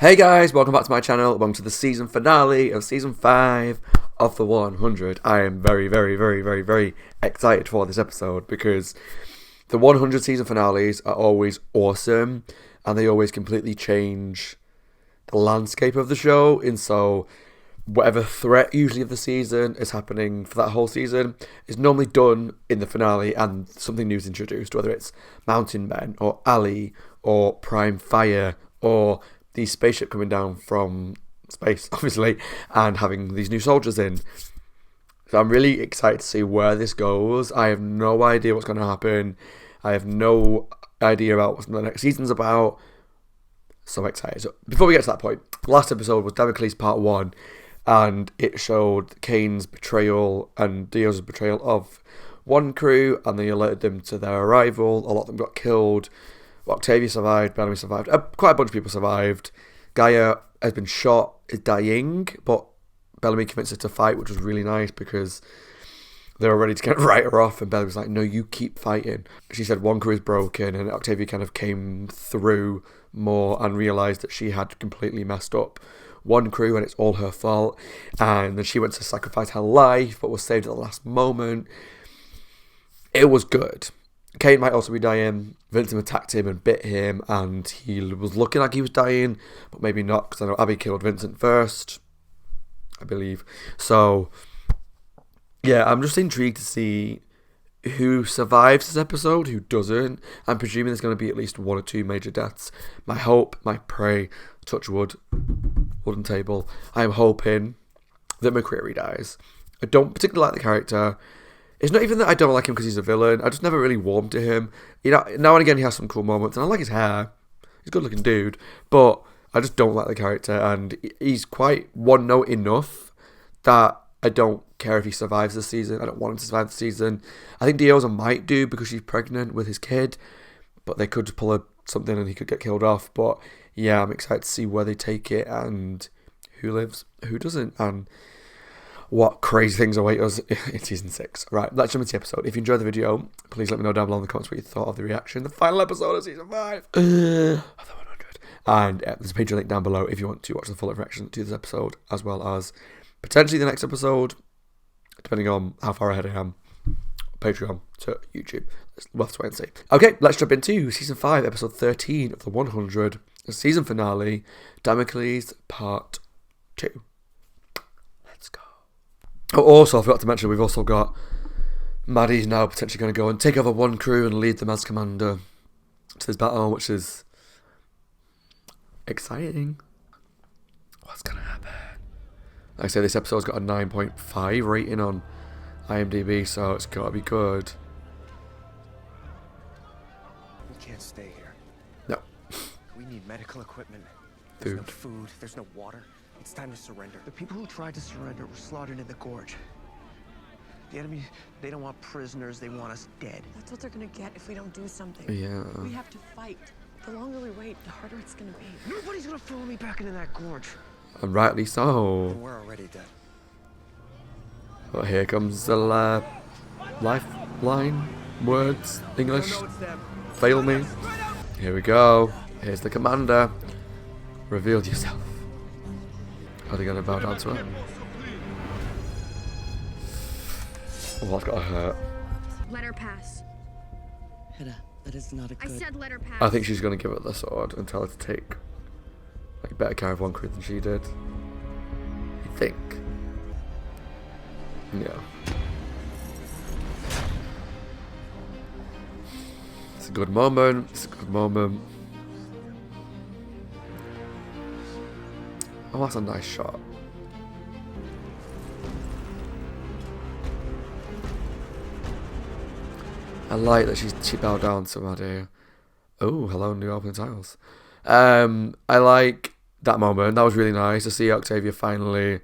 Hey guys, welcome back to my channel. Welcome to the season finale of season 5 of the 100. I am very excited for this episode because the 100 season finales are always awesome and they always completely change the landscape of the show. And so whatever threat usually of the season is happening for that whole season is normally done in the finale and something new is introduced, whether it's Mountain Men or Ali or Prime Fire or the spaceship coming down from space, obviously, and having these new soldiers in. So I'm really excited to see where this goes. I have no idea what's going to happen. I have no idea about what the next season's about. So excited. So before we get to that point, the last episode was DAMOCLES Part 1, and it showed Kane's betrayal and Dio's betrayal of one crew, and they alerted them to their arrival. A lot of them got killed. Octavia survived, Bellamy survived, quite a bunch of people survived. Gaia has been shot, is dying, but Bellamy convinced her to fight, which was really nice because they were ready to kind of write her off, and Bellamy was like, no, you keep fighting. She said one crew is broken, and Octavia kind of came through more and realised that she had completely messed up one crew and it's all her fault, and then she went to sacrifice her life but was saved at the last moment. It was good. Kane might also be dying. Vincent attacked him and bit him, and he was looking like he was dying, but maybe not, because I know Abby killed Vincent first, I believe. So, yeah, I'm just intrigued to see who survives this episode, who doesn't. I'm presuming there's going to be at least one or two major deaths. My hope, my pray, touch wood, wooden table, I'm hoping that McCreary dies. I don't particularly like the character. It's not even that I don't like him because he's a villain. I just never really warmed to him. You know, now and again he has some cool moments, and I like his hair. He's a good-looking dude, but I just don't like the character, and he's quite one-note enough that I don't care if he survives the season. I don't want him to survive the season. I think Diosa might do because she's pregnant with his kid, but they could just pull something and he could get killed off. But yeah, I'm excited to see where they take it and who lives, who doesn't, and what crazy things await us in season 6. Right, let's jump into the episode. If you enjoyed the video, please let me know down below in the comments what you thought of the reaction. The final episode of season 5 of the 100. And there's a Patreon link down below if you want to watch the full reaction to this episode, as well as potentially the next episode, depending on how far ahead I am. Patreon to YouTube. We'll have to wait and see. Okay, let's jump into season 5, episode 13 of the 100, the season finale, Damocles Part 2. Oh, also, I forgot to mention, we've also got Maddie's now potentially going to go and take over one crew and lead them as commander to this battle, which is exciting. What's going to happen? Like I say, this episode's got a 9.5 rating on IMDb, so it's got to be good. We can't stay here. No. We need medical equipment. There's no food, there's no water. It's time to surrender. The people who tried to surrender were slaughtered in the gorge. The enemy, they don't want prisoners, they want us dead. That's what they're gonna get if we don't do something. Yeah. We have to fight. The longer we wait, the harder it's gonna be. Nobody's gonna throw me back into that gorge. And rightly so. And we're already dead. But here comes the lifeline words. English. Fail me. Here we go. Here's the commander. Reveal yourself. Are they going to bow down to her? Oh, I've got a hurt. Let her pass. Hedda, that is not a good... I said let her pass. I think she's going to give her the sword and tell her to take better care of one crew than she did. You think? Yeah. It's a good moment. It's a good moment. Oh, that's a nice shot. I like that she bowed down to Maddie. Oh, hello, new opening titles. I like that moment. That was really nice to see Octavia finally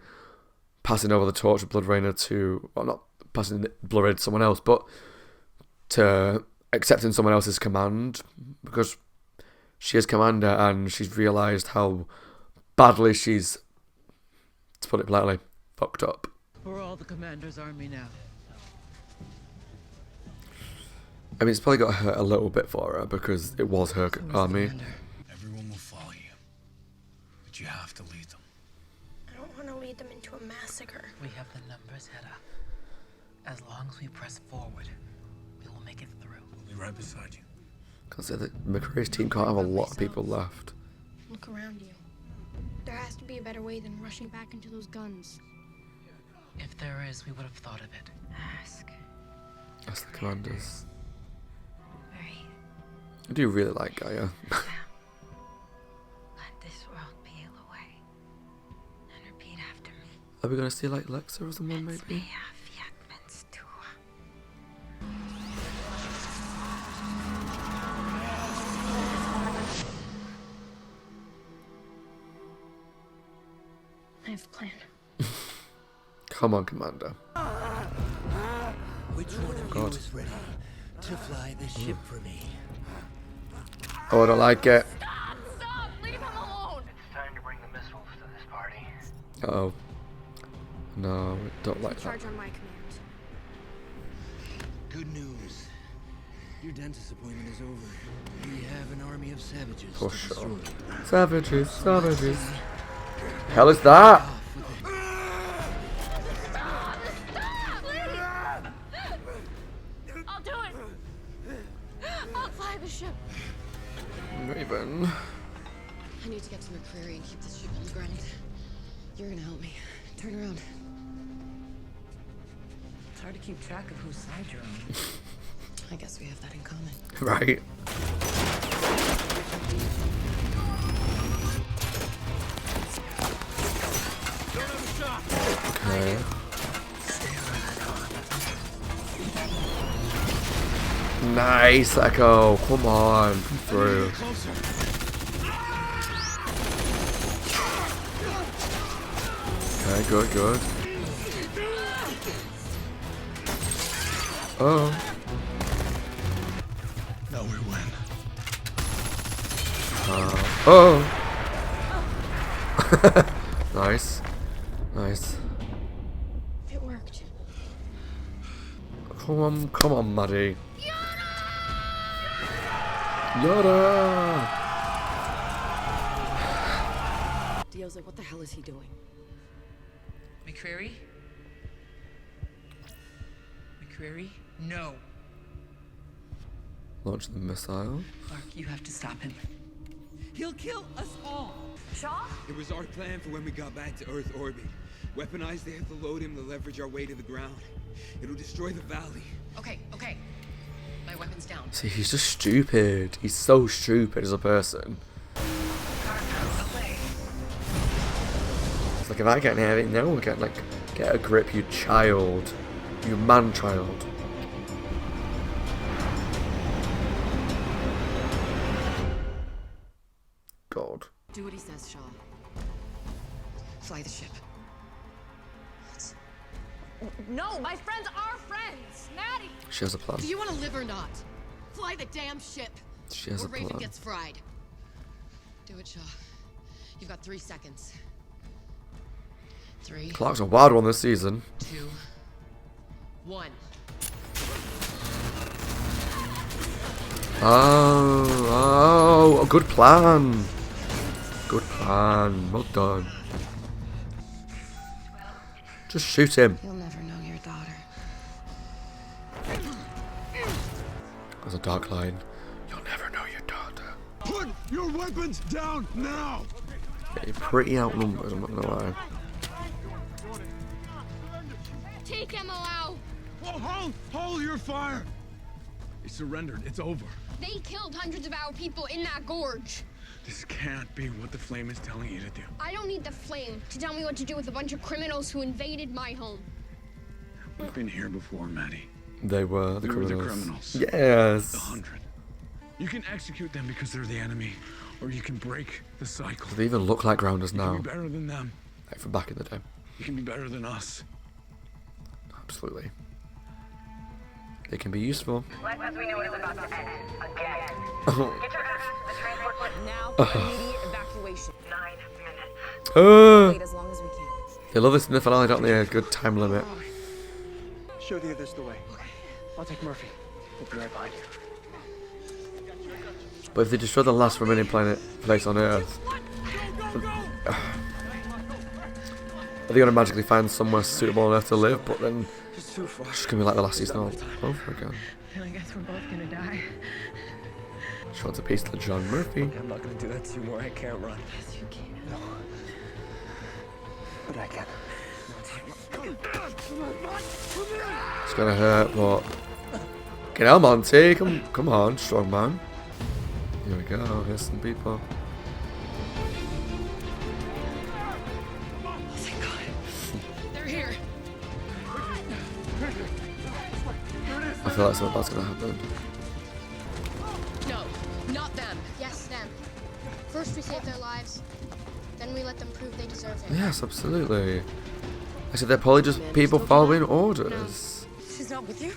passing over the torch of Blood Rainer to, well, not passing Blood Rainer to someone else, but to accepting someone else's command, because she is commander and she's realised how badly she's, to put it politely, fucked up. We're all the commander's army now. I mean, it's probably got to hurt a little bit for her because it was her army. Commander. Everyone will follow you. But you have to lead them. I don't want to lead them into a massacre. We have the numbers, Hedda. As long as we press forward, we will make it through. We'll be right beside you. Because McRae's team can't have a lot of people left. Look around you. There has to be a better way than rushing back into those guns. If there is, we would have thought of it. Ask. That's the commanders. Right. I do really like Gaia. Let this world peel away. And repeat after me. Are we going to see like Lexa or someone maybe? I have a plan. Come on, Commander. Which one of God. you is ready to fly the ship for me? Oh, I don't like it. Stop! Leave him alone! It's time to bring the missiles to this party. Uh-oh. No, I don't like that. Charge on my command. Good news. Your dentist appointment is over. We have an army of savages For to sure. destroy. Savages, savages. Hell is that? Off with it. I'll do it! I'll fly the ship. Raven. I need to get to McCreary and keep this ship on the ground. You're gonna help me. Turn around. It's hard to keep track of whose side you're on. I guess we have that in common. Right. Okay. Nice, Echo. Come on, come through. Okay, good, good. Oh. Now we win. Oh. Nice. Nice. It worked. Come on, Maddie. Yoda! Dio's like, what the hell is he doing? McCreary? McCreary? No. Launch the missile. Clark, you have to stop him. He'll kill us all. Shaw? It was our plan for when we got back to Earth orbit. Weaponized, they have to load him to leverage our way to the ground. It'll destroy the valley. Okay. My weapon's down. See, he's just stupid. He's so stupid as a person. It's like, if I can't have it, no one can. Like, get a grip, you child. You man-child. God. Do what he says, Shaw. Fly the ship. No, my friends are friends. Maddie! She has a plan. Do you want to live or not? Fly the damn ship. She has or a Raven plan. gets fried. Do it, Shaw. You've got 3 seconds. 3, Clark's a wild one this season. 2, 1. Oh, a good plan. Good plan. Well done. Just shoot him. You'll never know your daughter. There's a dark line. You'll never know your daughter. Put your weapons down now! Yeah, you're pretty outnumbered, I'm not gonna lie. Take him, Allow! Oh, hold your fire! He surrendered. It's over. They killed hundreds of our people in that gorge. This can't be what the flame is telling you to do. I don't need the flame to tell me what to do with a bunch of criminals who invaded my home. We've been here before, Maddie. They were the We were criminals. the criminals. Yes. The 100. You can execute them because they're the enemy, or you can break the cycle. They even look like grounders You now. can be better than them. Like from back in the day. You can be better than us. Absolutely. They can be useful. Life as we knew it is about to end again. Get your ass to the transport list. Now, immediate evacuation. 9 minutes. Wait as long as we can. They love this in the finale, don't they? A good time limit. Shodia, this the way. I'll take Murphy. We'll be right behind you. But if they destroy the last remaining place on Earth, Are they gonna magically find somewhere suitable on Earth to live? But then It's too far. it's gonna be like the last season all over again. I guess we're both gonna die. Show a piece to John Murphy. I'm not gonna do that to you more. I can't run. Yes, you can. No. But I can. It's gonna hurt, but get out, Monty. Come on, strong man. Here we go. Here's some people. They're here. I feel like something bad's gonna happen. No, not them. Yes, them. First we save their lives, then we let them prove they deserve it. Yes, absolutely. I said they're probably just people following orders. She's not with you?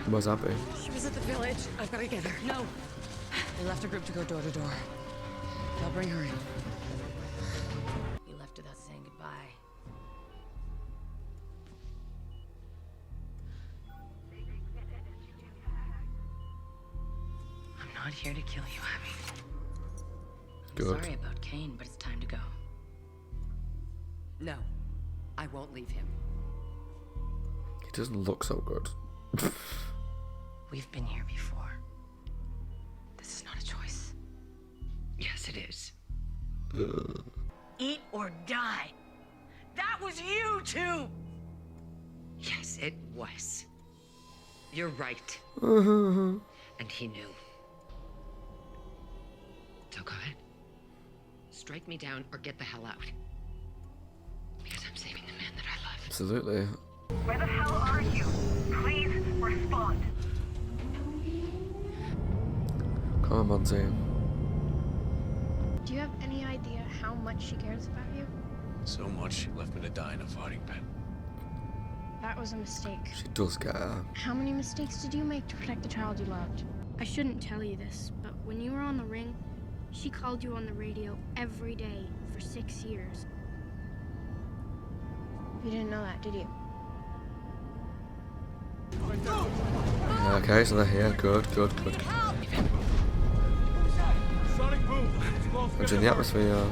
Where's Abby? She was at the village. I've got to get her. No. They left a group to go door to door. They'll bring her in. You left without saying goodbye. I'm not here to kill you, Abby. Good. Sorry about Kane, but it's time to go. No, I won't leave him. He doesn't look so good. We've been here before. This is not a choice. Yes, it is. Ugh. Eat or die. That was you too. Yes, it was. You're right. And he knew. So go ahead. Strike me down or get the hell out. Because I'm saving the man that I love. Absolutely. Where the hell are you? Please respond. Come on, Monty. Do you have any idea how much she cares about you? So much she left me to die in a fighting pit. That was a mistake. She does get her. How many mistakes did you make to protect the child you loved? I shouldn't tell you this, but when you were on the ring, she called you on the radio every day for 6 years. You didn't know that, did you? Okay, so they're here. Good. Entering the atmosphere.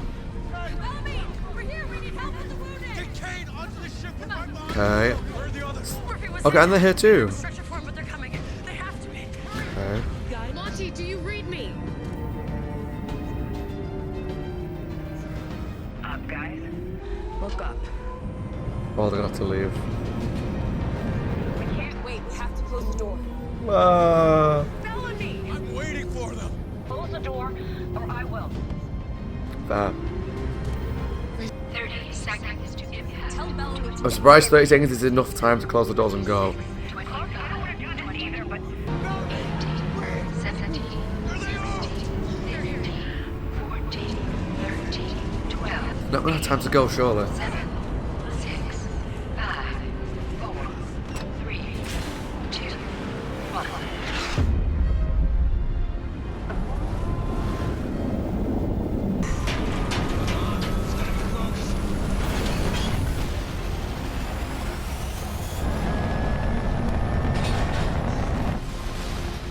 Okay. Okay, and they're here too. Okay. Monty, do you read me? Up, guys. Look up. Oh, they're gonna have to leave. We can't Wait, we have to close the door. felony. I'm waiting for them. Close the door, or I will. Fair. 30 seconds to impact. Tell Bellamy to I'm surprised 30 seconds is enough time to close the doors and go. 25. I don't want to do this either, but 17, 16, 15, 14, 13, 12, Not gonna have time to go, surely. 7, 6, 5, 4, 3, 2, 1.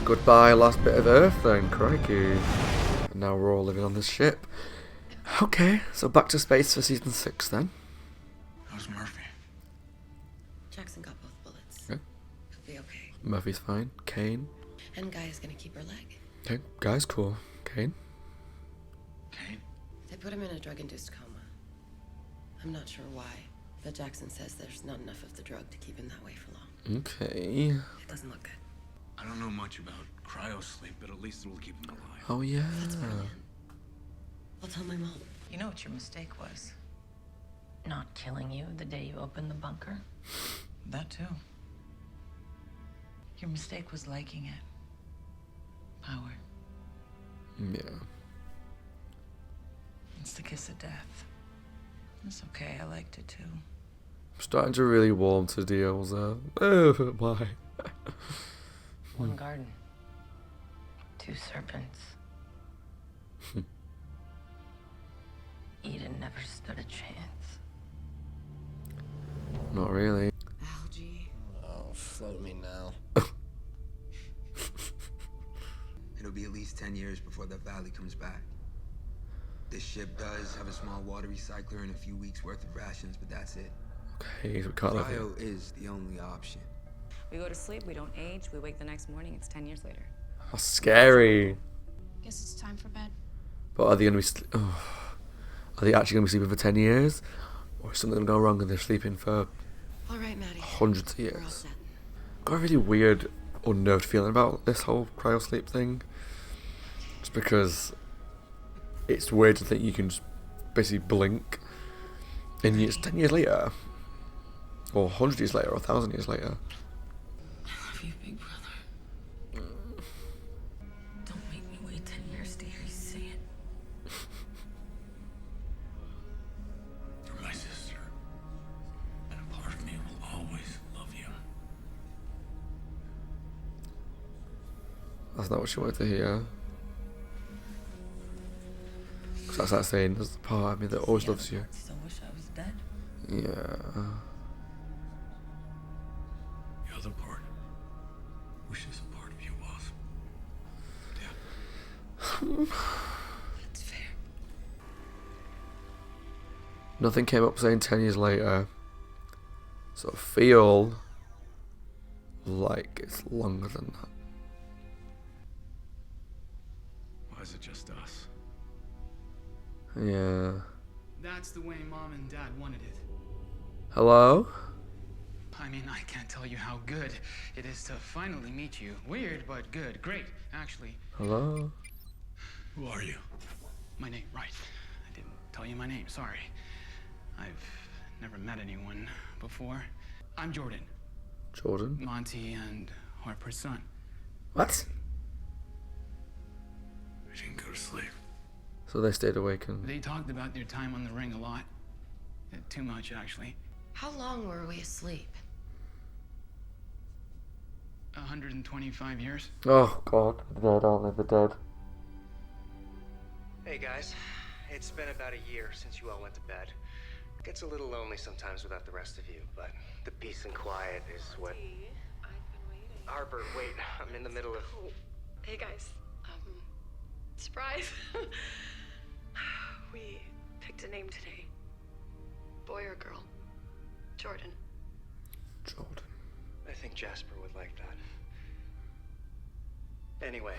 Goodbye, last bit of Earth then, crikey. And now we're all living on this ship. Okay, so back to space for season 6 then. How's Murphy? Jackson got both bullets. Okay. He'll be okay. Murphy's fine. Kane. And Guy is gonna keep her leg. Okay, guys, cool. Kane. Kane? They put him in a drug-induced coma. I'm not sure why, but Jackson says there's not enough of the drug to keep him that way for long. Okay. It doesn't look good. I don't know much about cryosleep, but at least it will keep him alive. Oh yeah. That's brilliant. I'll tell my mom. You know what your mistake was? Not killing you the day you opened the bunker? That too. Your mistake was liking it. Power. Yeah. It's the kiss of death. It's okay, I liked it too. I'm starting to really warm to deals. Why? One garden. 2 serpents. Eden never stood a chance. Not really. Algae. Oh, float me now. It'll be at least 10 years before that valley comes back. This ship does have a small water recycler and a few weeks worth of rations, but that's it. Okay, we can't have it. Cryo is the only option. We go to sleep, we don't age, we wake the next morning, it's 10 years later. How scary. Guess it's time for bed. But are they going to be... are they actually going to be sleeping for 10 years? Or is something going to go wrong and they're sleeping for All right, Maddie. hundreds of We're all years? set. Got a really weird, unnerved feeling about this whole cryo sleep thing. Just because it's weird to think you can just basically blink and it's 10 years later. Or 100 years later, or 1,000 years later. I love you, big brother. Don't make me wait 10 years to hear you say it. You're my sister. And a part of me will always love you. That's not what she wanted to hear. Because that's like saying, there's a part of me that always loves you. Still wish I was dead. Yeah. The other part wishes a part of you was. Yeah. That's fair. Nothing came up saying 10 years later. So I feel like it's longer than that. Why is it just us? Yeah. That's the way Mom and Dad wanted it. Hello? I mean, I can't tell you how good it is to finally meet you. Weird, but good. Great, actually. Hello? Who are you? My name, right. I didn't tell you my name, sorry. I've never met anyone before. I'm Jordan. Jordan? Monty and Harper's son. What? We didn't go to sleep. So they stayed awake and... They talked about their time on the ring a lot. Too much, actually. How long were we asleep? 125 years. Oh god, the dead aren't they? The dead. Hey guys, it's been about a year since you all went to bed. It gets a little lonely sometimes without the rest of you, but the peace and quiet is what... I've been waiting. Harper, wait, I'm in the middle of... Oh, hey guys. Surprise. We picked a name today. Boy or girl? Jordan. Jordan. I think Jasper would like that. Anyway,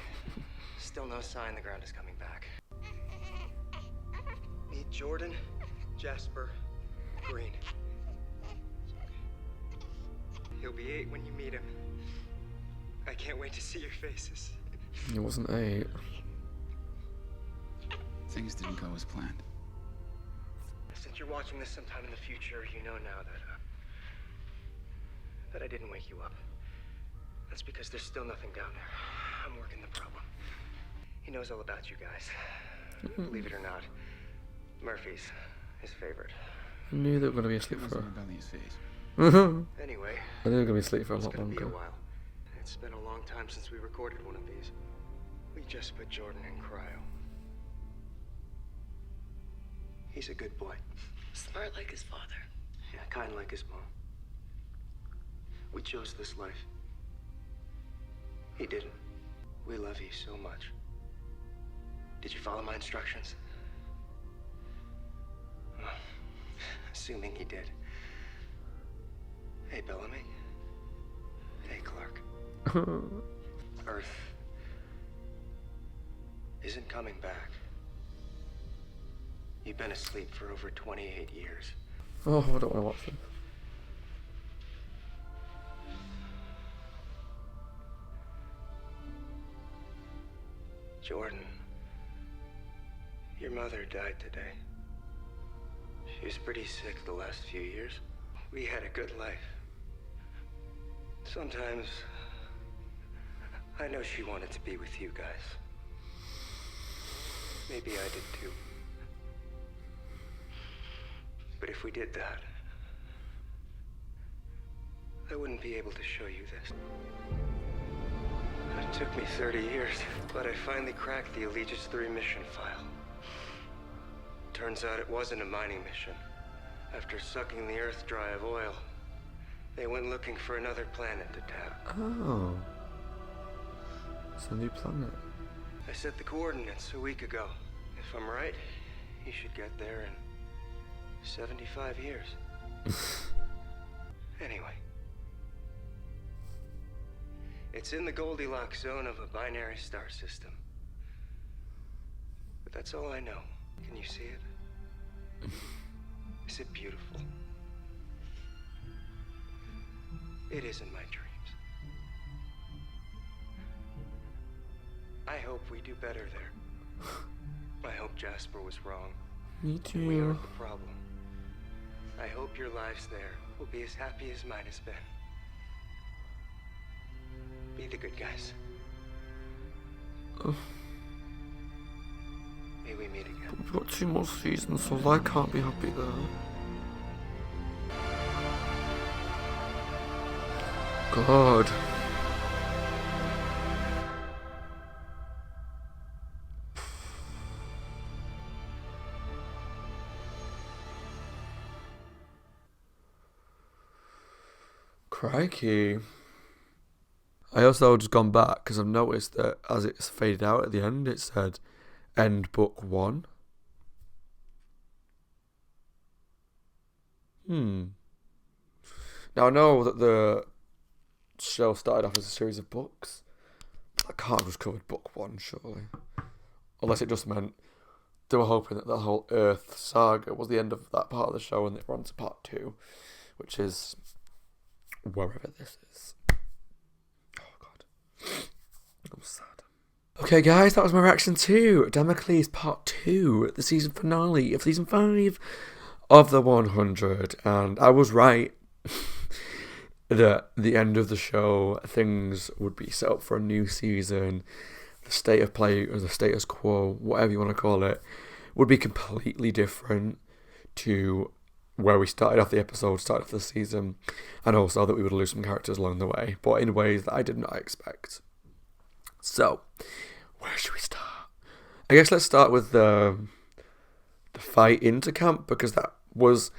still no sign the ground is coming back. Meet Jordan, Jasper, Green. He'll be 8 when you meet him. I can't wait to see your faces. It wasn't 8. Things didn't go as planned. Since you're watching this sometime in the future, you know now that I didn't wake you up. That's because there's still nothing down there. I'm working the problem. He knows all about you guys. Believe it or not, Murphy's his favorite. I knew they were going to be asleep It was for... a rebellious phase. Anyway, I knew they were going to be asleep for a it's lot gonna be a longer. while. It's been a long time since we recorded one of these. We just put Jordan in cryo. He's a good boy. Smart like his father. Yeah, kind like his mom. We chose this life. He didn't. We love you so much. Did you follow my instructions? Well, assuming he did. Hey, Bellamy. Hey, Clark. Earth isn't coming back. You've been asleep for over 28 years. Oh, I don't want to watch this. Jordan, your mother died today. She was pretty sick the last few years. We had a good life. Sometimes I know she wanted to be with you guys. Maybe I did too. But if we did that, I wouldn't be able to show you this. It took me 30 years, but I finally cracked the Allegiance 3 mission file. Turns out it wasn't a mining mission. After sucking the Earth dry of oil, they went looking for another planet to tap. Oh. It's a new planet. I set the coordinates a week ago. If I'm right, You should get there in 75 years. Anyway. It's in the Goldilocks zone of a binary star system. But that's all I know. Can you see it? Is it beautiful? It is in my dreams. I hope we do better there. I hope Jasper was wrong. Me too. We aren't the problem. I hope your lives there will be as happy as mine has been. Be the good guys. May we meet again. We've got 2 more seasons, so I can't be happy there. God. Crikey. I also just gone back because I've noticed that as it's faded out at the end, it said end book 1. Now I know that the show started off as a series of books. I can't have just covered book 1, surely. Unless it just meant they were hoping that the whole Earth saga was the end of that part of the show and they were on to part 2, which is wherever this is. Oh God, I'm sad. Okay guys, that was my reaction to Damocles Part 2, the season finale of Season 5 of the 100, and I was right that the end of the show, things would be set up for a new season. The state of play, or the status quo, whatever you want to call it, would be completely different to where we started off the episode, started off the season, and also that we would lose some characters along the way, but in ways that I did not expect. So, where should we start? I guess let's start with the fight into camp, because that was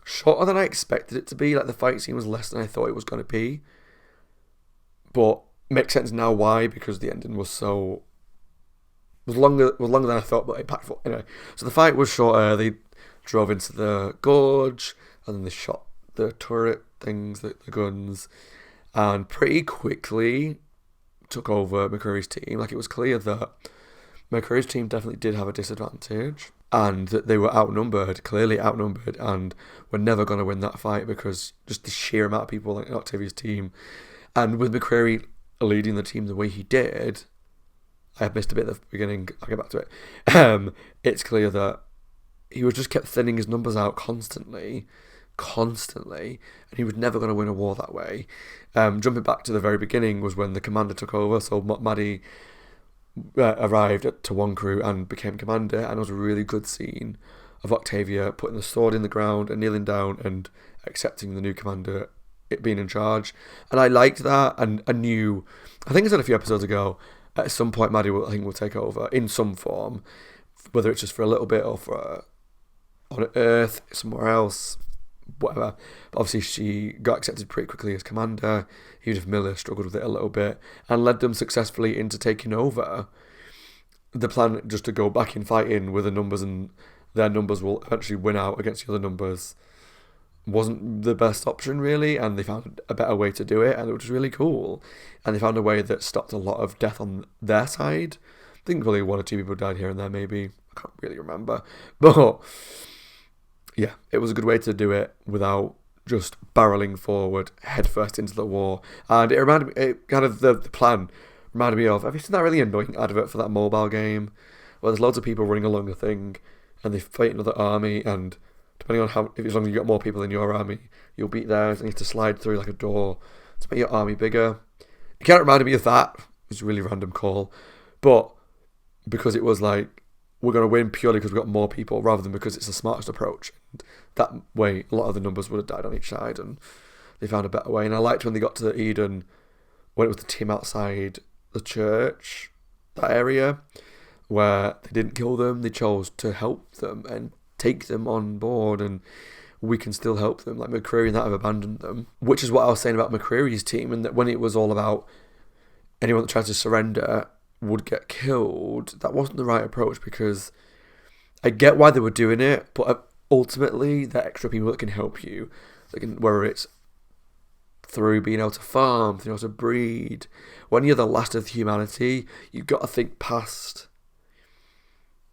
shorter than I expected it to be. Like, the fight scene was less than I thought it was going to be, but makes sense now why, because the ending was longer than I thought, but impactful. Anyway, so the fight was shorter. They drove into the gorge, and then they shot the turret things, the guns, and pretty quickly took over McCreary's team. Like, it was clear that McCreary's team definitely did have a disadvantage, and that they were clearly outnumbered, and were never going to win that fight because just the sheer amount of people in Octavia's team. And with McCreary leading the team the way he did, I missed a bit at the beginning, I'll get back to it. It's clear that he was just kept thinning his numbers out constantly, and he was never going to win a war that way. Jumping back to the very beginning was when the commander took over, so Maddie arrived to one crew and became commander, and it was a really good scene of Octavia putting the sword in the ground and kneeling down and accepting the new commander being in charge. And I liked that, and I knew, I think I said a few episodes ago, at some point Maddie will take over in some form, whether it's just for a little bit or for on Earth, somewhere else, whatever. But obviously she got accepted pretty quickly as commander, even if Miller struggled with it a little bit, and led them successfully into taking over. The plan just to go back in fighting with the numbers, and their numbers will eventually win out against the other numbers, wasn't the best option really, and they found a better way to do it, and it was really cool. And they found a way that stopped a lot of death on their side. I think probably 1 or 2 people died here and there, maybe. I can't really remember. But yeah, it was a good way to do it without just barreling forward headfirst into the war. And it reminded me, the plan reminded me of, have you seen that really annoying advert for that mobile game where there's loads of people running along a thing and they fight another army, and depending on as long as you got more people in your army, you'll beat theirs, and you have to slide through like a door to make your army bigger. It kind of reminded me of that. It was a really random call, but because it was like, we're going to win purely because we've got more people, rather than because it's the smartest approach. And that way, a lot of the numbers would have died on each side, and they found a better way. And I liked when they got to the Eden, when it was the team outside the church, that area, where they didn't kill them, they chose to help them and take them on board, and we can still help them. Like, McCreary and that have abandoned them, which is what I was saying about McCreary's team, and that when it was all about anyone that tries to surrender would get killed, that wasn't the right approach, because I get why they were doing it, but ultimately, they're extra people that can help you. Whether it's through being able to farm, being able to breed. When you're the last of humanity, you've got to think past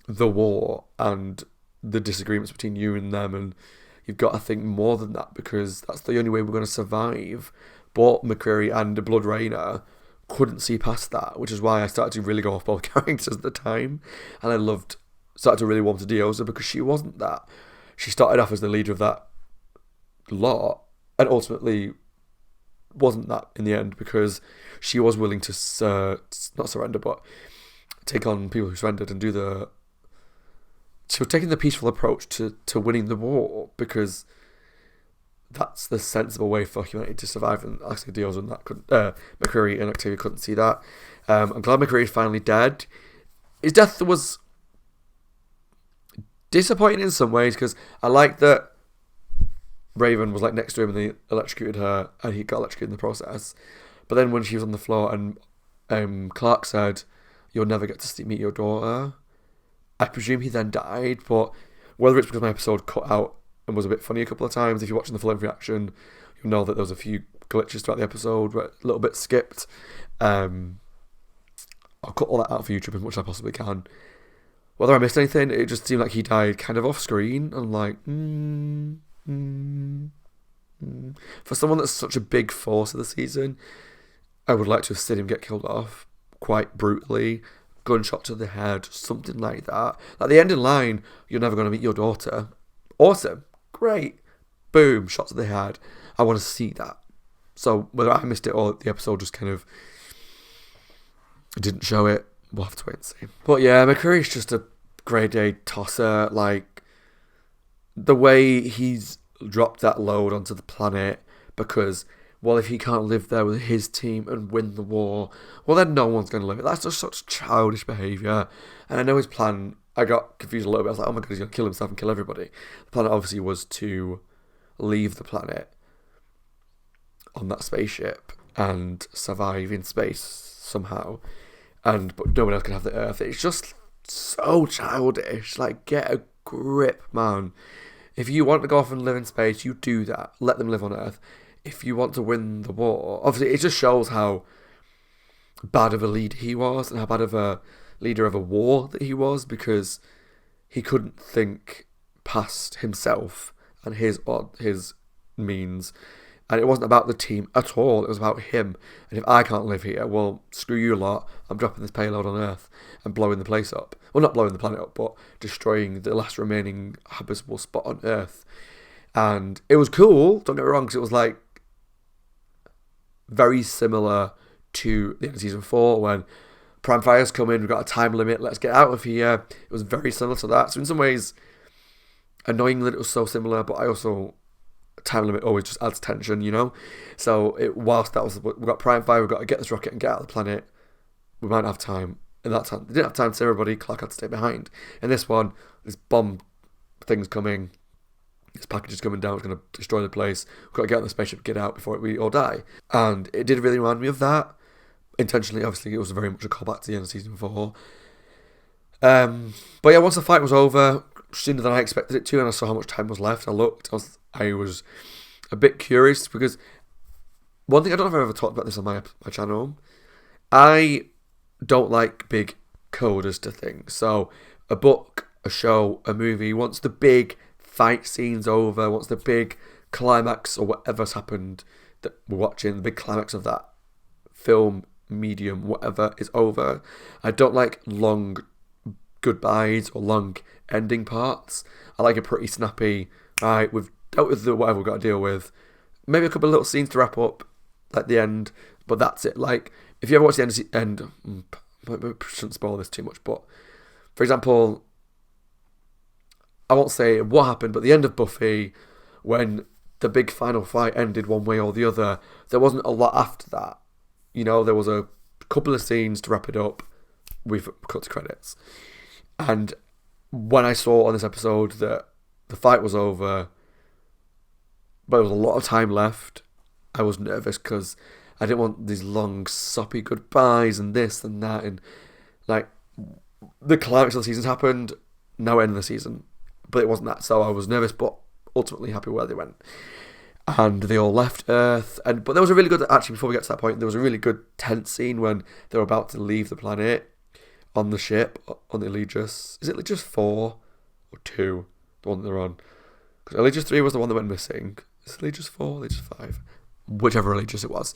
the war and the disagreements between you and them, and you've got to think more than that, because that's the only way we're going to survive. But McCreary and Blood Rainer couldn't see past that, which is why I started to really go off both characters at the time, and I started to really warm to Diosa, because she wasn't that. She started off as the leader of that lot, and ultimately wasn't that in the end, because she was willing to not surrender, but take on people who surrendered and she was taking the peaceful approach to winning the war, because that's the sensible way for humanity to survive. And actually, Diosa and McCreary and Octavia couldn't see that. I'm glad McCreary is finally dead. His death was disappointing in some ways, because I like that Raven was next to him and they electrocuted her, and he got electrocuted in the process. But then when she was on the floor and Clark said, "You'll never get to meet your daughter," I presume he then died. But whether it's because my episode cut out and was a bit funny a couple of times, if you're watching the full-length reaction, you'll know that there was a few glitches throughout the episode, a little bit skipped. I'll cut all that out for YouTube as much as I possibly can. Whether I missed anything, it just seemed like he died kind of off screen. I'm like, For someone that's such a big force of the season, I would like to have seen him get killed off quite brutally. Gunshot to the head, something like that. Like the ending line, "You're never going to meet your daughter." Awesome. Great. Boom. Shot to the head. I want to see that. So whether I missed it or the episode just kind of didn't show it, we'll have to wait and see. But yeah, McCreary's just a grade A tosser. The way he's dropped that load onto the planet, because, well, if he can't live there with his team and win the war, well, then no one's going to live it. That's just such childish behaviour. And I know his plan, I got confused a little bit. I was like, oh my god, he's going to kill himself and kill everybody. The plan obviously was to leave the planet on that spaceship and survive in space somehow. But no one else can have the Earth. It's just so childish. Get a grip, man. If you want to go off and live in space, you do that. Let them live on Earth. If you want to win the war, obviously it just shows how bad of a leader he was and how bad of a leader of a war that he was, because he couldn't think past himself and his means. And it wasn't about the team at all. It was about him. And if I can't live here, well, screw you lot. I'm dropping this payload on Earth and blowing the place up. Well, not blowing the planet up, but destroying the last remaining habitable spot on Earth. And it was cool, don't get me wrong, because it was very similar to the end of season 4 when Prime Fire's come in, we've got a time limit, let's get out of here. It was very similar to that. So in some ways, annoying that it was so similar, but I also, time limit always just adds tension, So whilst that was, we've got Prime Fire, we've got to get this rocket and get out of the planet, we might have time. In that time, they didn't have time to save everybody, Clark had to stay behind. In this one, this bomb thing's coming, this package is coming down, it's going to destroy the place, we've got to get on the spaceship, get out before we all die. And it did really remind me of that. Intentionally, obviously, it was very much a callback to the end of season 4. But yeah, once the fight was over, sooner than I expected it to, and I saw how much time was left, I looked, I was a bit curious, because one thing, I don't know if I've ever talked about this on my channel, I don't like big coders to things. So a book, a show, a movie, once the big fight scene's over, once the big climax or whatever's happened that we're watching, the big climax of that film, medium, whatever is over, I don't like long goodbyes or long ending parts. I like a pretty snappy, right, we've dealt with whatever we've got to deal with, maybe a couple of little scenes to wrap up at the end, but that's it. If you ever watch the end, I shouldn't spoil this too much, but for example, I won't say what happened, but the end of Buffy, when the big final fight ended one way or the other, there wasn't a lot after that. There was a couple of scenes to wrap it up, we've cut to credits. And when I saw on this episode that the fight was over, but there was a lot of time left, I was nervous, because I didn't want these long, soppy goodbyes and this and that. And the climax of the season's happened. now end of the season. But it wasn't that, so I was nervous, but ultimately happy where they went. And they all left Earth. But there was a really good, actually, before we get to that point, there was a really good tense scene when they were about to leave the planet on the ship, on the Aegis. Is it Aegis 4 or 2, the one that they're on? Because Aegis 3 was the one that went missing. Is it Aegis 4 or Aegis 5? Whichever Aegis it was.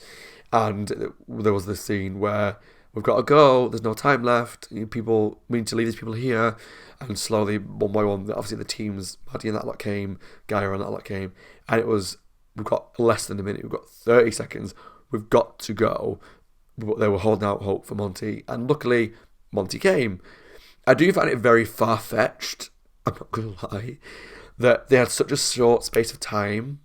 And there was this scene where we've got to go, there's no time left, we need to leave these people here, and slowly, one by one, obviously the teams, Maddie and that lot came, Gaia and that lot came, and it was, we've got less than a minute, we've got 30 seconds, we've got to go, but they were holding out hope for Monty, and luckily, Monty came. I do find it very far-fetched, I'm not going to lie, that they had such a short space of time,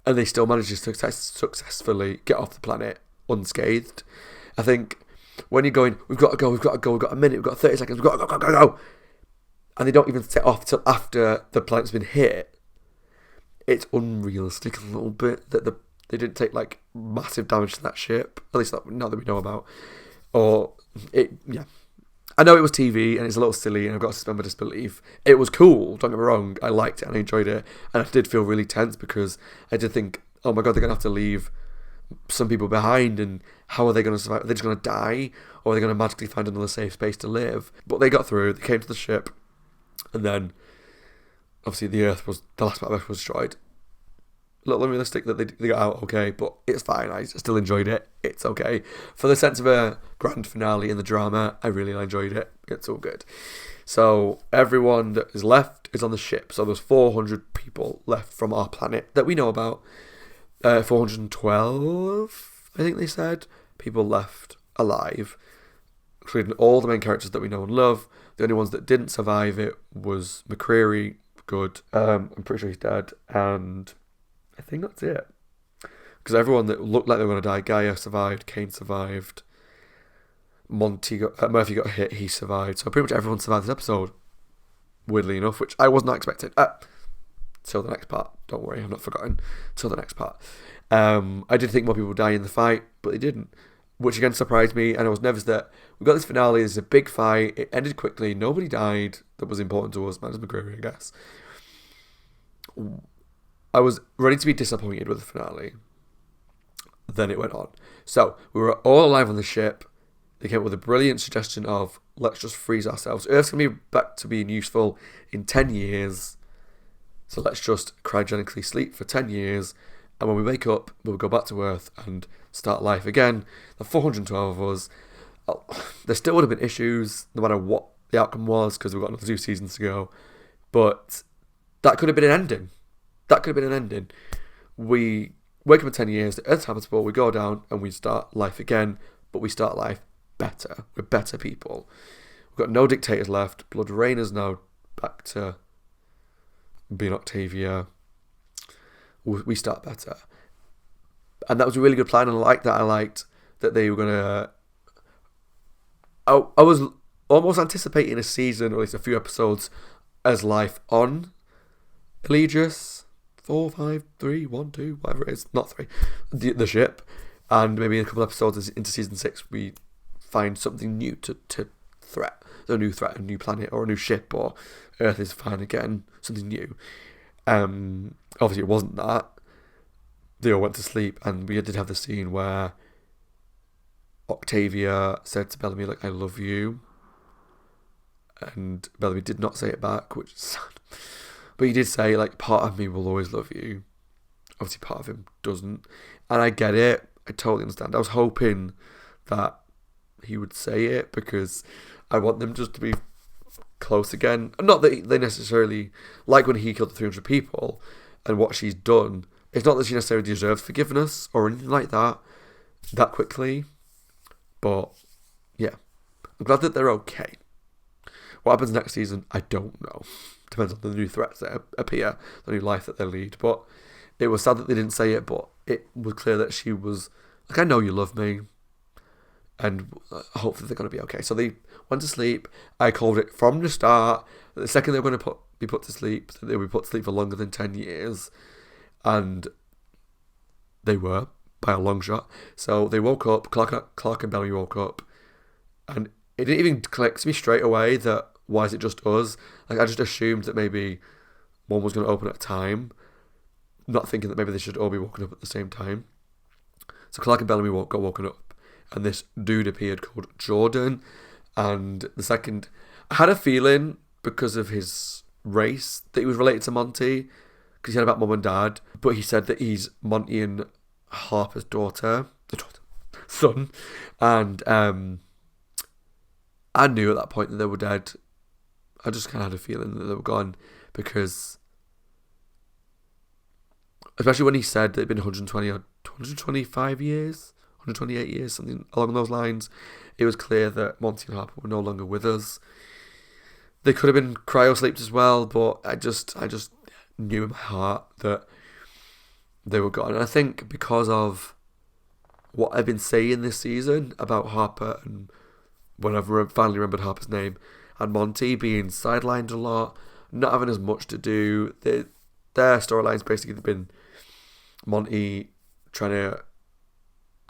and they still managed to successfully get off the planet unscathed. I think when you're going, we've got to go, we've got a minute, we've got 30 seconds, we've got to go, and they don't even set off till after the planet's been hit, it's unrealistic a little bit that they didn't take like massive damage to that ship, at least not that we know about. I know it was TV and it's a little silly and I've got to suspend my disbelief. It was cool, don't get me wrong, I liked it and I enjoyed it, and I did feel really tense because I did think, oh my god, they're going to have to leave some people behind, and how are they going to survive? Are they just going to die, or are they going to magically find another safe space to live? But they got through, they came to the ship, and then obviously the Earth was, the last part of Earth was destroyed. A little unrealistic that they got out okay, but it's fine, I still enjoyed it, it's okay. For the sense of a grand finale in the drama, I really enjoyed it, it's all good. So everyone that is left is on the ship, so there's 400 people left from our planet that we know about. 412, I think they said, people left alive, including all the main characters that we know and love. The only ones that didn't survive it was McCreary, good, I'm pretty sure he's dead, and I think that's it. Because everyone that looked like they were going to die, Gaia survived, Kane survived, Murphy got hit, he survived, so pretty much everyone survived this episode, weirdly enough, which I was not expecting. Till the next part, don't worry, I've not forgotten. Till the next part. I did think more people would die in the fight, but they didn't, which again surprised me, and I was nervous that we got this finale, there's a big fight, it ended quickly, nobody died that was important to us, minus McCreary, I guess. I was ready to be disappointed with the finale. Then it went on. So, we were all alive on the ship. They came up with a brilliant suggestion of, let's just freeze ourselves. Earth's going to be back to being useful in 10 years. So let's just cryogenically sleep for 10 years, and when we wake up, we'll go back to Earth and start life again. The 412 of us, there still would have been issues, no matter what the outcome was, because we've got another 2 seasons to go. But that could have been an ending. We wake up in 10 years, the Earth's habitable, we go down, and we start life again, but we start life better. We're better people. We've got no dictators left. Blood Rainer's now back to being Octavia. We start better, and that was a really good plan, and I liked that. I liked that they were gonna. I was almost anticipating a season, or at least a few episodes, as life on Aegis 4, 5, 3, 1, 2, whatever it is, not 3, the ship, and maybe in a couple of episodes into season 6 we find something new to threat, a new threat, a new planet, or a new ship, or Earth is fine again, something new. Obviously it wasn't that. They all went to sleep, and we did have the scene where Octavia said to Bellamy, like, I love you, and Bellamy did not say it back, which is sad, but he did say, like, part of me will always love you. Obviously part of him doesn't, and I get it, I totally understand. I was hoping that he would say it, because I want them just to be close again. Not that they necessarily, like when he killed the 300 people and what she's done, it's not that she necessarily deserves forgiveness or anything like that quickly, but yeah, I'm glad that they're okay. What happens next season, I don't know. Depends on the new threats that appear, the new life that they lead. But it was sad that they didn't say it, but it was clear that she was like, I know you love me, and hopefully they're going to be okay. So they went to sleep. I called it from the start. The second they were going to be put to sleep, they would be put to sleep for longer than 10 years. And they were, by a long shot. So they woke up, Clark and Bellamy woke up, and it didn't even click to me straight away that why is it just us? Like, I just assumed that maybe one was going to open at a time, not thinking that maybe they should all be woken up at the same time. So Clark and Bellamy got woken up, and this dude appeared called Jordan. And the second, I had a feeling because of his race that he was related to Monty, because he said about mum and dad, but he said that he's Monty and Harper's son, and I knew at that point that they were dead. I just kind of had a feeling that they were gone, because especially when he said that it'd been 125 years, 128 years, something along those lines, it was clear that Monty and Harper were no longer with us. They could have been cryo-sleeped as well, but I just knew in my heart that they were gone. And I think because of what I've been saying this season about Harper, and when I've finally remembered Harper's name, and Monty being sidelined a lot, not having as much to do, their storyline's basically been Monty trying to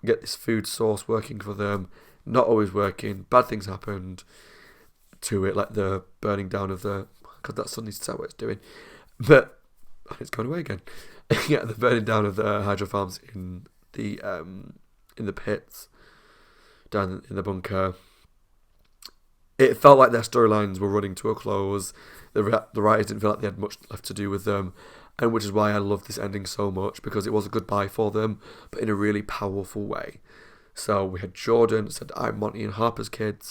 get this food source working for them, not always working, bad things happened to it, like the burning down of the, God, that sun needs to tell what it's doing, but it's going away again. Yeah, the burning down of the hydro farms in the pits down in the bunker. It felt like their storylines were running to a close. The writers didn't feel like they had much left to do with them, and which is why I love this ending so much, because it was a goodbye for them, but in a really powerful way. So we had Jordan said, "I'm Monty and Harper's kid.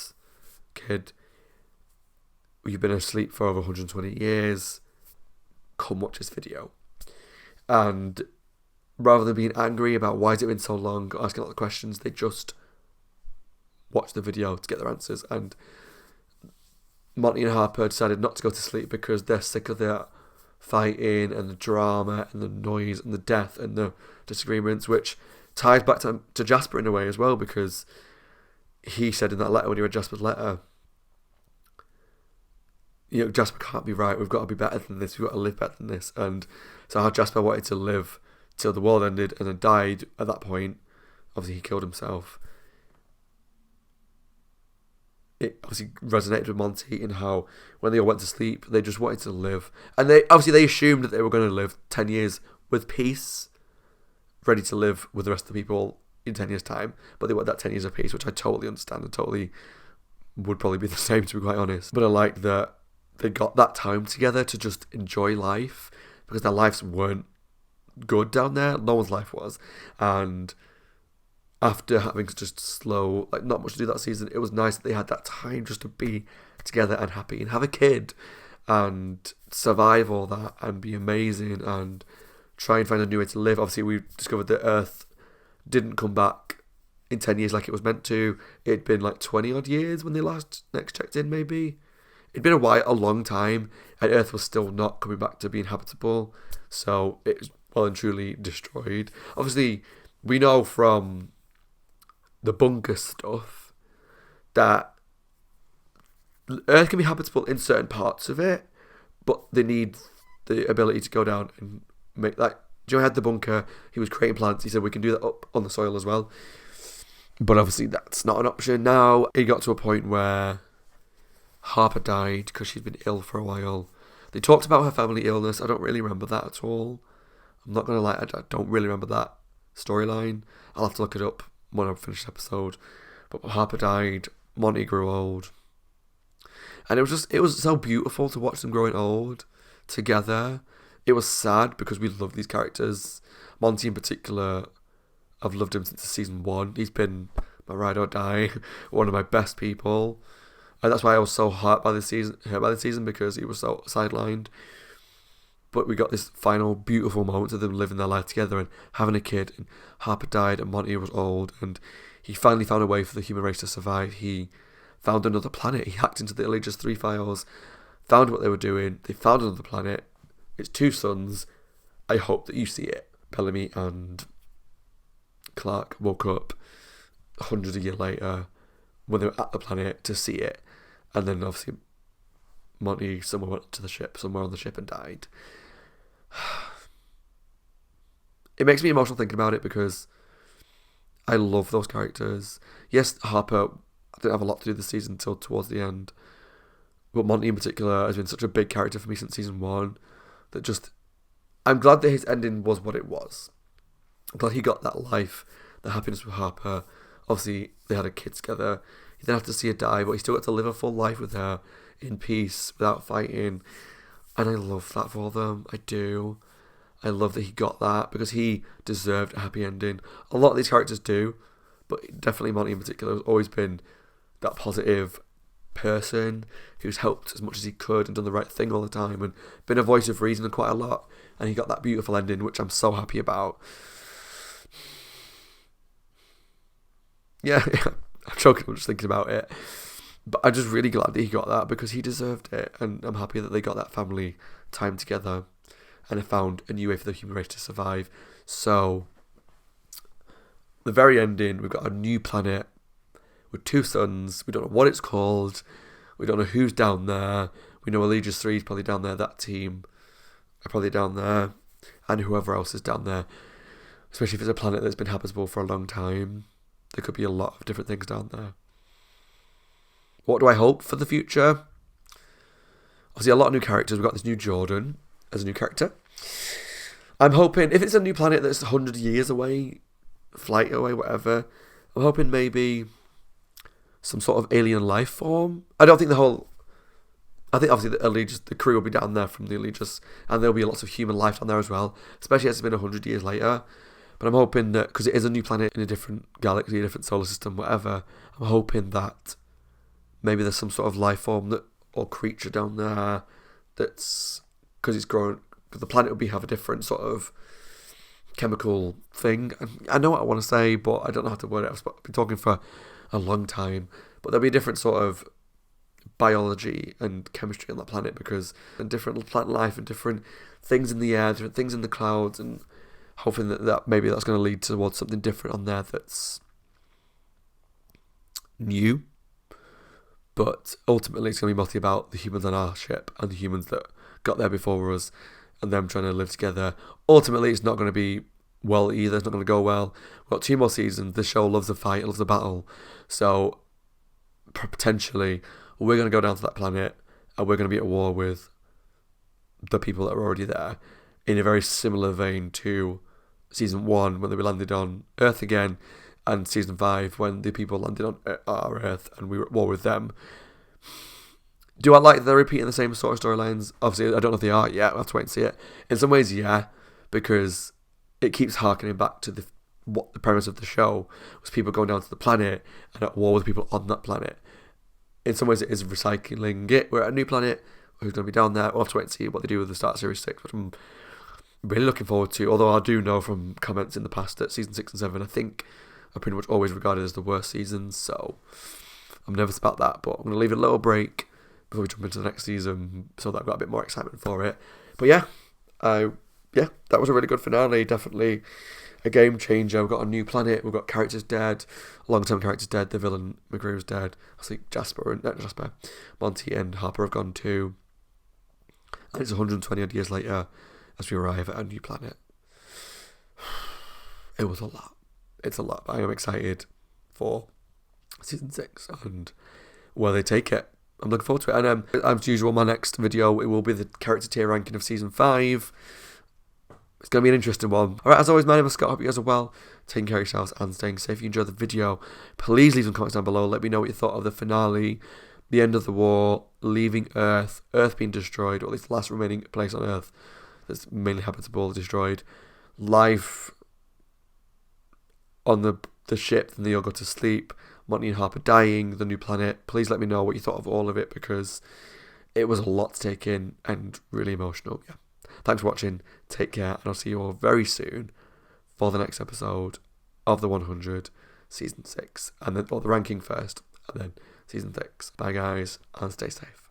You've been asleep for over 120 years. Come watch this video." And rather than being angry about why has it been so long, asking a lot of questions, they just watched the video to get their answers. And Monty and Harper decided not to go to sleep because they're sick of the fighting and the drama and the noise and the death and the disagreements, which ties back to Jasper in a way as well, because he said in that letter, when he read Jasper's letter, you know, Jasper can't be right, we've got to be better than this, we've got to live better than this. And so how Jasper wanted to live till the world ended and then died at that point, obviously he killed himself. It obviously resonated with Monty in how when they all went to sleep, they just wanted to live. And they assumed that they were going to live 10 years with peace, ready to live with the rest of the people in 10 years' time. But they want that 10 years of peace, which I totally understand and totally would probably be the same, to be quite honest. But I like that they got that time together to just enjoy life, because their lives weren't good down there. No one's life was. And after having just slow, like not much to do that season, it was nice that they had that time just to be together and happy and have a kid and survive all that and be amazing and try and find a new way to live. Obviously, we discovered that Earth didn't come back in 10 years like it was meant to. It'd been like 20 odd years when they next checked in, maybe. It'd been a long time, and Earth was still not coming back to being habitable. So it was well and truly destroyed. Obviously, we know from the bunker stuff that Earth can be habitable in certain parts of it, but they need the ability to go down and make, like, Joe had the bunker, he was creating plants, he said we can do that up on the soil as well. But obviously that's not an option now. It got to a point where Harper died because she'd been ill for a while. They talked about her family illness. I don't really remember that at all. I'm not going to lie, I don't really remember that storyline. I'll have to look it up when I finish the episode. But Harper died, Monty grew old. And it was so beautiful to watch them growing old together. It was sad because we love these characters. Monty in particular, I've loved him since season 1. He's been my ride or die, one of my best people. And that's why I was so hurt by the season, because he was so sidelined. But we got this final beautiful moment of them living their life together and having a kid. And Harper died and Monty was old, and he finally found a way for the human race to survive. He found another planet. He hacked into the Allegiance 3 files, found what they were doing. They found another planet. It's 2 suns. I hope that you see it. Bellamy and Clark woke up hundreds of years later when they were at the planet to see it. And then obviously Monty somewhere went to the ship, somewhere on the ship, and died. It makes me emotional thinking about it because I love those characters. Yes, Harper didn't have a lot to do this season until towards the end, but Monty in particular has been such a big character for me since season 1 that just, I'm glad that his ending was what it was. I'm glad he got that life, the happiness with Harper. Obviously, they had a kid together. He didn't have to see her die, but he still got to live a full life with her in peace without fighting. And I love that for them. I do. I love that he got that because he deserved a happy ending. A lot of these characters do, but definitely Monty in particular has always been that positive person who's helped as much as he could and done the right thing all the time and been a voice of reason quite a lot. And he got that beautiful ending, which I'm so happy about. Yeah, I'm choking. I'm just thinking about it. But I'm just really glad that he got that because he deserved it. And I'm happy that they got that family time together and have found a new way for the human race to survive. So, the very ending, we've got a new planet with 2 suns. We don't know what it's called. We don't know who's down there. We know Allegiance 3 is probably down there. That team are probably down there. And whoever else is down there. Especially if it's a planet that's been habitable for a long time. There could be a lot of different things down there. What do I hope for the future? Obviously, a lot of new characters. We've got this new Jordan as a new character. I'm hoping, if it's a new planet that's 100 years away, flight away, whatever, I'm hoping maybe some sort of alien life form. I think obviously the crew will be down there from the Allegiance, and there'll be lots of human life down there as well, especially as it's been 100 years later. But I'm hoping that, because it is a new planet in a different galaxy, a different solar system, whatever, I'm hoping that maybe there's some sort of life form or creature down there that's, because it's growing, because the planet will have a different sort of chemical thing. I know what I want to say, but I don't know how to word it. I've been talking for a long time. But there'll be a different sort of biology and chemistry on that planet and different plant life and different things in the air, different things in the clouds, and hoping that maybe that's going to lead towards something different on there that's new. But ultimately it's going to be mostly about the humans on our ship and the humans that got there before us and them trying to live together. Ultimately it's not going to be well either. It's not going to go well. We've got 2 more seasons. This show loves a fight, loves a battle. So potentially we're going to go down to that planet and we're going to be at war with the people that are already there, in a very similar vein to season 1 when they landed on Earth again, and season 5 when the people landed on our Earth and we were at war with them. Do I like that they're repeating the same sort of storylines? Obviously, I don't know if they are yet. We'll have to wait and see it. In some ways, yeah, because it keeps harkening back to what the premise of the show was: people going down to the planet and at war with people on that planet. In some ways, it is recycling it. We're at a new planet. Who's going to be down there? We'll have to wait and see what they do with the start of Series 6, which I'm really looking forward to. Although I do know from comments in the past that season 6 and 7, I think, are pretty much always regarded as the worst seasons. So I'm nervous about that. But I'm going to leave it a little break before we jump into the next season, so that I've got a bit more excitement for it. But yeah, that was a really good finale. Definitely a game changer. We've got a new planet. We've got characters dead, long-term characters dead. The villain McGrew's dead. I think Monty and Harper have gone too. And it's 120 odd years later as we arrive at a new planet. It was a lot. It's a lot. I am excited for season 6 and where they take it. I'm looking forward to it. And as usual, my next video, it will be the character tier ranking of season 5. It's going to be an interesting one. Alright, as always, my name is Scott. I hope you guys are well, taking care of yourselves and staying safe. If you enjoyed the video, please leave some comments down below. Let me know what you thought of the finale, the end of the war, leaving Earth, Earth being destroyed, or at least the last remaining place on Earth that's mainly habitable, destroyed, life on the ship, and they all go to sleep, Monty and Harper dying, the new planet. Please let me know what you thought of all of it, because it was a lot to take in and really emotional. Yeah. Thanks for watching. Take care, and I'll see you all very soon for the next episode of the 100 season 6, and then the ranking first, and then season 6. Bye guys, and stay safe.